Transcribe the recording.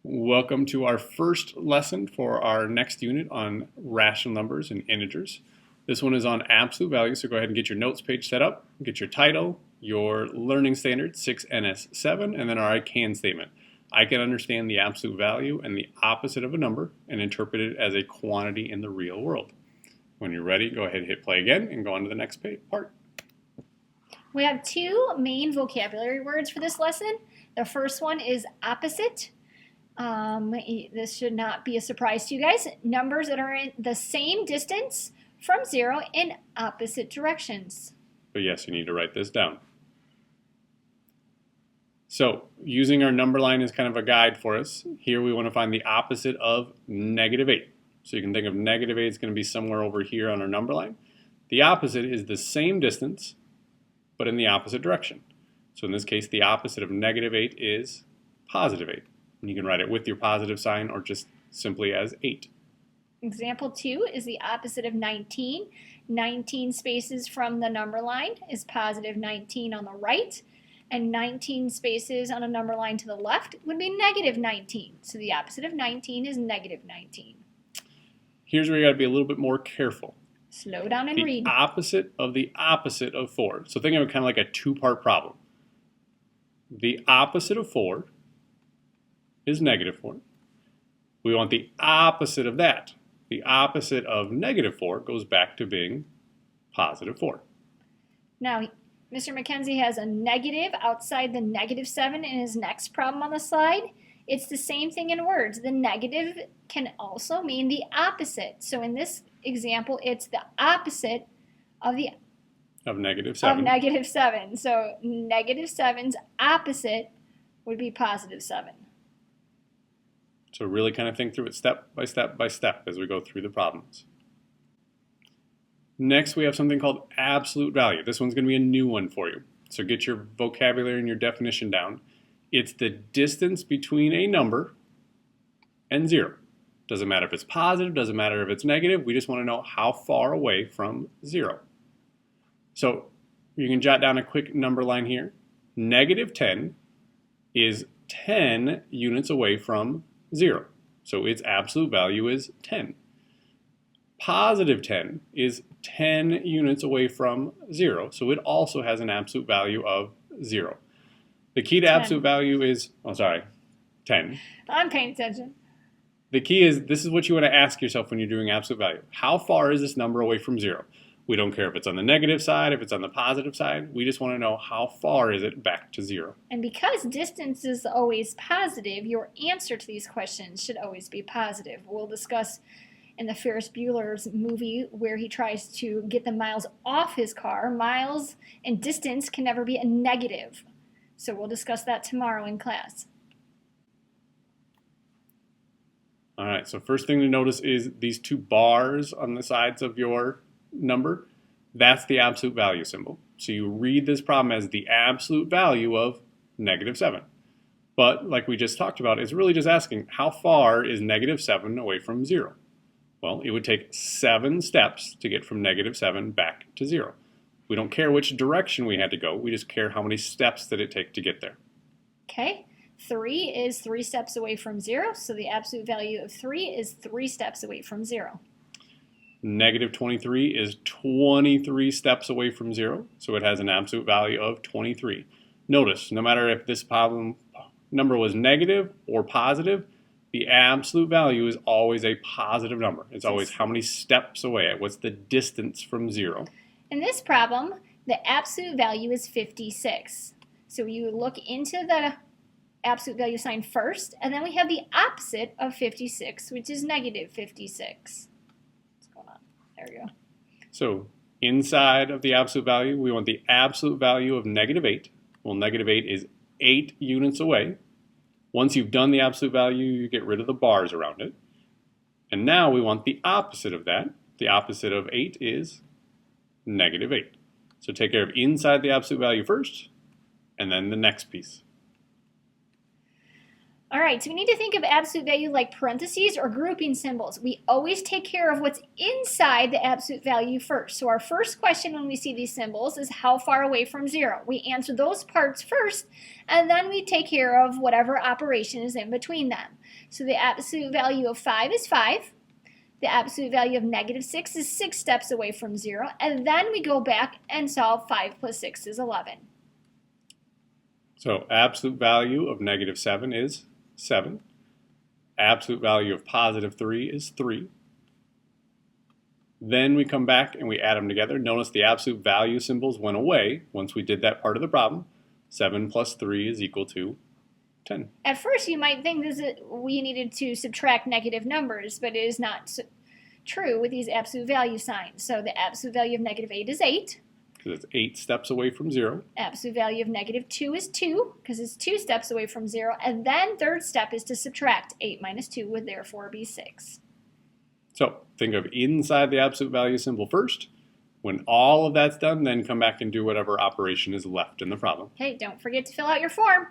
Welcome to our first lesson for our next unit on rational numbers and integers. This one is on absolute values, so go ahead and get your notes page set up, get your title, your learning standard 6NS7, and then our I can statement. I can understand the absolute value and the opposite of a number and interpret it as a quantity in the real world. When you're ready, go ahead and hit play again and go on to the next part. We have two main vocabulary words for this lesson. The first one is opposite. This should not be a surprise to you guys. Numbers that are in the same distance from zero in opposite directions. But yes, you need to write this down. So using our number line as kind of a guide for us, here we want to find the opposite of -8. So you can think of -8 is going to be somewhere over here on our number line. The opposite is the same distance, but in the opposite direction. So in this case, the opposite of -8 is +8. And you can write it with your positive sign or just simply as 8. Example 2 is the opposite of 19. 19 spaces from the number line is +19 on the right, and 19 spaces on a number line to the left would be -19. So the opposite of 19 is -19. Here's where you got to be a little bit more careful. Slow down and read. The opposite of 4. So think of it kind of like a two-part problem. The opposite of 4 is -4. We want the opposite of that. The opposite of -4 goes back to being +4. Now, Mr. Mackenzie has a negative outside the -7 in his next problem on the slide. It's the same thing in words. The negative can also mean the opposite. So in this example, it's the opposite of -7. So -7's opposite would be +7. So really kind of think through it step by step by step as we go through the problems. Next, we have something called absolute value. This one's going to be a new one for you. So get your vocabulary and your definition down. It's the distance between a number and 0. Doesn't matter if it's positive, doesn't matter if it's negative. We just want to know how far away from 0. So you can jot down a quick number line here. -10 is 10 units away from 0. So its absolute value is 10. +10 is 10 units away from 0. So it also has an absolute value of 0. The key to 10. Absolute value is, 10. I'm paying attention. The key is, this is what you want to ask yourself when you're doing absolute value. How far is this number away from 0? We don't care if it's on the negative side, if it's on the positive side. We just want to know how far is it back to 0. And because distance is always positive, your answer to these questions should always be positive. We'll discuss in the Ferris Bueller's movie where he tries to get the miles off his car. Miles and distance can never be a negative. So we'll discuss that tomorrow in class. All right, so first thing to notice is these two bars on the sides of your number. That's the absolute value symbol. So you read this problem as the absolute value of -7. But like we just talked about, it's really just asking how far is -7 away from 0? Well, it would take 7 steps to get from -7 back to 0. We don't care which direction we had to go. We just care how many steps did it take to get there. Okay, 3 is 3 steps away from 0, so the absolute value of 3 is 3 steps away from 0. -23 is 23 steps away from 0, so it has an absolute value of 23. Notice, no matter if this problem number was negative or positive, the absolute value is always a positive number. It's always how many steps away, what's the distance from 0. In this problem, the absolute value is 56. So you look into the absolute value sign first, and then we have the opposite of 56, which is -56. What's going on? There we go. So inside of the absolute value, we want the absolute value of -8. Well, -8 is 8 units away. Once you've done the absolute value, you get rid of the bars around it. And now we want the opposite of that. The opposite of 8 is -8. So take care of inside the absolute value first, and then the next piece. All right, so we need to think of absolute value like parentheses or grouping symbols. We always take care of what's inside the absolute value first. So our first question when we see these symbols is how far away from 0? We answer those parts first, and then we take care of whatever operation is in between them. So the absolute value of 5 is 5. The absolute value of -6 is 6 steps away from 0. And then we go back and solve 5 plus 6 is 11. So absolute value of -7 is 7. Absolute value of +3 is 3. Then we come back and we add them together. Notice the absolute value symbols went away once we did that part of the problem. 7 plus 3 is equal to 10. At first you might think we needed to subtract negative numbers, but it is not true with these absolute value signs. So the absolute value of -8 is 8. Because it's 8 steps away from 0. Absolute value of -2 is 2, because it's 2 steps away from 0. And then third step is to subtract. 8 minus 2 would therefore be 6. So think of inside the absolute value symbol first. When all of that's done, then come back and do whatever operation is left in the problem. Hey, don't forget to fill out your form.